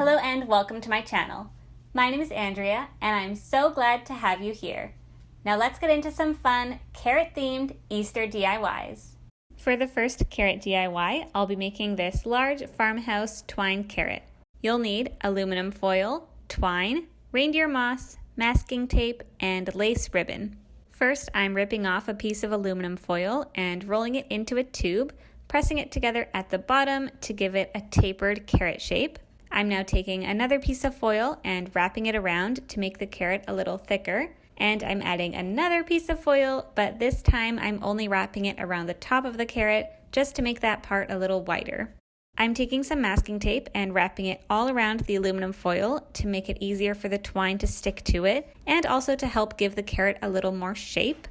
Hello and welcome to my channel. My name is Andrea and I'm so glad to have you here. Now let's get into some fun carrot-themed Easter DIYs. For the first carrot DIY, I'll be making this large farmhouse twine carrot. You'll need aluminum foil, twine, reindeer moss, masking tape, and lace ribbon. First, I'm ripping off a piece of aluminum foil and rolling it into a tube, pressing it together at the bottom to give it a tapered carrot shape. I'm now taking another piece of foil and wrapping it around to make the carrot a little thicker. And I'm adding another piece of foil, but this time I'm only wrapping it around the top of the carrot just to make that part a little wider. I'm taking some masking tape and wrapping it all around the aluminum foil to make it easier for the twine to stick to it and also to help give the carrot a little more shape.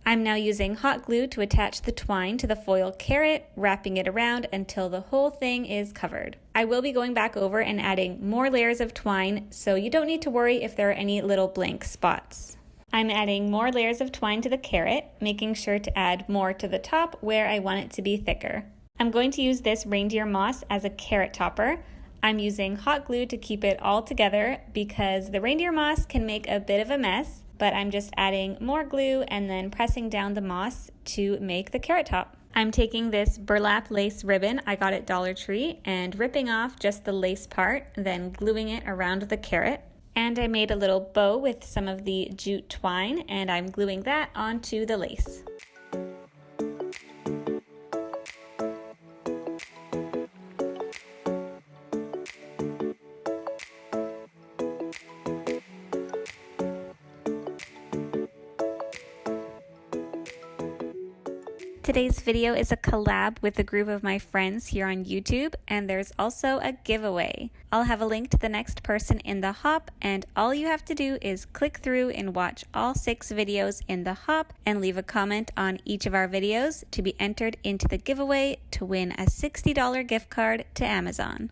I'm now using hot glue to attach the twine to the foil carrot, wrapping it around until the whole thing is covered. I will be going back over and adding more layers of twine, so you don't need to worry if there are any little blank spots. I'm adding more layers of twine to the carrot, making sure to add more to the top where I want it to be thicker. I'm going to use this reindeer moss as a carrot topper. I'm using hot glue to keep it all together because the reindeer moss can make a bit of a mess, but I'm just adding more glue and then pressing down the moss to make the carrot top. I'm taking this burlap lace ribbon I got at Dollar Tree and ripping off just the lace part, then gluing it around the carrot. And I made a little bow with some of the jute twine and I'm gluing that onto the lace. Today's video is a collab with a group of my friends here on YouTube, and there's also a giveaway. I'll have a link to the next person in the hop, and all you have to do is click through and watch all 6 videos in the hop and leave a comment on each of our videos to be entered into the giveaway to win a $60 gift card to Amazon.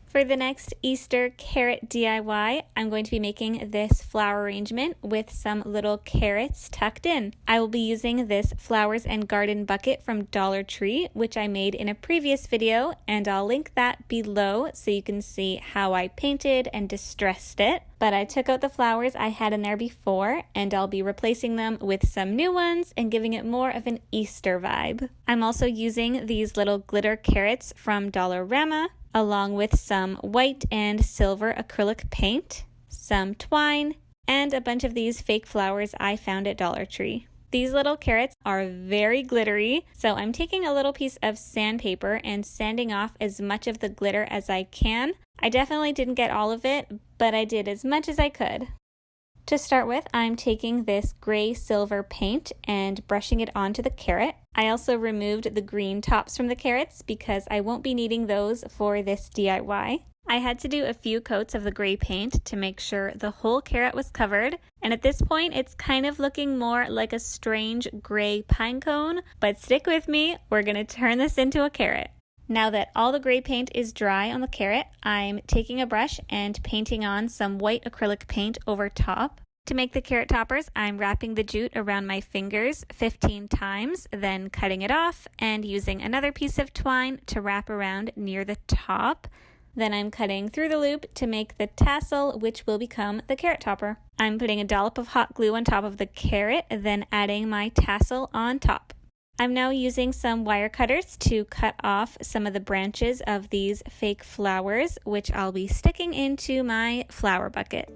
For the next Easter carrot DIY, I'm going to be making this flower arrangement with some little carrots tucked in. I will be using this flowers and garden bucket from Dollar Tree, which I made in a previous video, and I'll link that below so you can see how I painted and distressed it. But I took out the flowers I had in there before, and I'll be replacing them with some new ones and giving it more of an Easter vibe. I'm also using these little glitter carrots from Dollarama, along with some white and silver acrylic paint, some twine, and a bunch of these fake flowers I found at Dollar Tree. These little carrots are very glittery, so I'm taking a little piece of sandpaper and sanding off as much of the glitter as I can. I definitely didn't get all of it, but I did as much as I could. To start with, I'm taking this gray-silver paint and brushing it onto the carrot. I also removed the green tops from the carrots because I won't be needing those for this DIY. I had to do a few coats of the gray paint to make sure the whole carrot was covered, and at this point it's kind of looking more like a strange gray pine cone, but stick with me, we're going to turn this into a carrot. Now that all the gray paint is dry on the carrot, I'm taking a brush and painting on some white acrylic paint over top. To make the carrot toppers, I'm wrapping the jute around my fingers 15 times, then cutting it off and using another piece of twine to wrap around near the top. Then I'm cutting through the loop to make the tassel, which will become the carrot topper. I'm putting a dollop of hot glue on top of the carrot, then adding my tassel on top. I'm now using some wire cutters to cut off some of the branches of these fake flowers, which I'll be sticking into my flower bucket.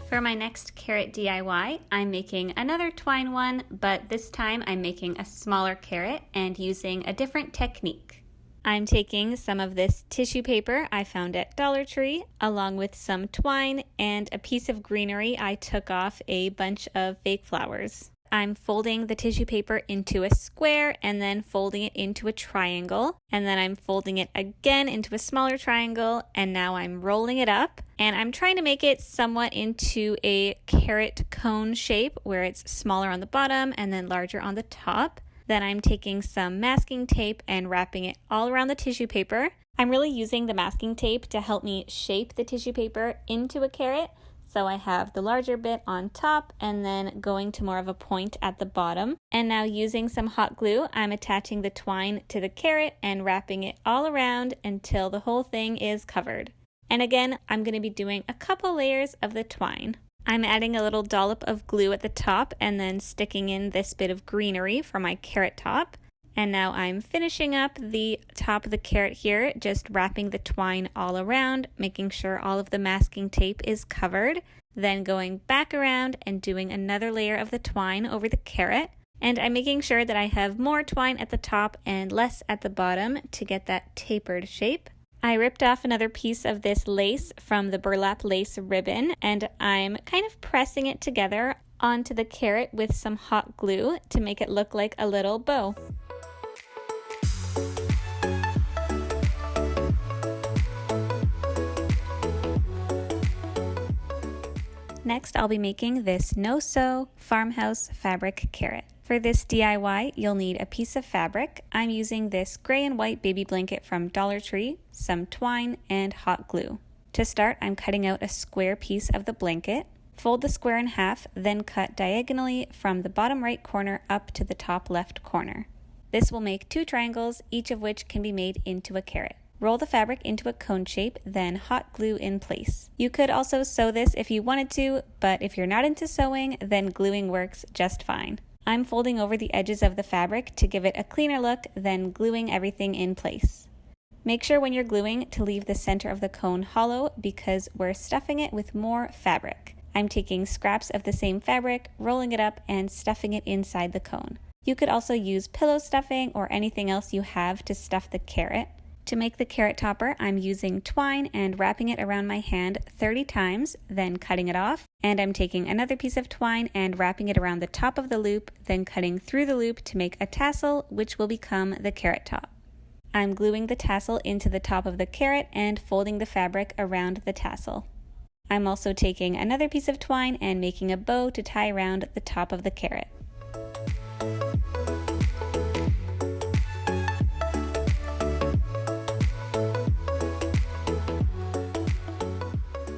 For my next carrot DIY, I'm making another twine one, but this time I'm making a smaller carrot and using a different technique. I'm taking some of this tissue paper I found at Dollar Tree, along with some twine and a piece of greenery I took off a bunch of fake flowers. I'm folding the tissue paper into a square and then folding it into a triangle. And then I'm folding it again into a smaller triangle, and now I'm rolling it up. And I'm trying to make it somewhat into a carrot cone shape where it's smaller on the bottom and then larger on the top. Then I'm taking some masking tape and wrapping it all around the tissue paper. I'm really using the masking tape to help me shape the tissue paper into a carrot. So I have the larger bit on top and then going to more of a point at the bottom. And now using some hot glue, I'm attaching the twine to the carrot and wrapping it all around until the whole thing is covered. And again, I'm going to be doing a couple layers of the twine. I'm adding a little dollop of glue at the top and then sticking in this bit of greenery for my carrot top. And now I'm finishing up the top of the carrot here, just wrapping the twine all around, making sure all of the masking tape is covered. Then going back around and doing another layer of the twine over the carrot. And I'm making sure that I have more twine at the top and less at the bottom to get that tapered shape. I ripped off another piece of this lace from the burlap lace ribbon, and I'm kind of pressing it together onto the carrot with some hot glue to make it look like a little bow. Next, I'll be making this no-sew farmhouse fabric carrot. For this DIY, you'll need a piece of fabric. I'm using this gray and white baby blanket from Dollar Tree, some twine, and hot glue. To start, I'm cutting out a square piece of the blanket. Fold the square in half, then cut diagonally from the bottom right corner up to the top left corner. This will make 2 triangles, each of which can be made into a carrot. Roll the fabric into a cone shape, then hot glue in place. You could also sew this if you wanted to, but if you're not into sewing, then gluing works just fine. I'm folding over the edges of the fabric to give it a cleaner look, then gluing everything in place. Make sure when you're gluing to leave the center of the cone hollow because we're stuffing it with more fabric. I'm taking scraps of the same fabric, rolling it up, and stuffing it inside the cone. You could also use pillow stuffing or anything else you have to stuff the carrot. To make the carrot topper, I'm using twine and wrapping it around my hand 30 times, then cutting it off. And I'm taking another piece of twine and wrapping it around the top of the loop, then cutting through the loop to make a tassel, which will become the carrot top. I'm gluing the tassel into the top of the carrot and folding the fabric around the tassel. I'm also taking another piece of twine and making a bow to tie around the top of the carrot.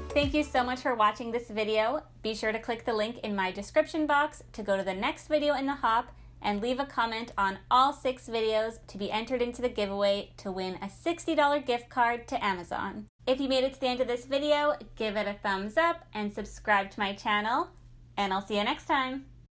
Thank you so much for watching this video. Be sure to click the link in my description box to go to the next video in the hop and leave a comment on all 6 videos to be entered into the giveaway to win a $60 gift card to Amazon. If you made it to the end of this video, give it a thumbs up and subscribe to my channel, and I'll see you next time.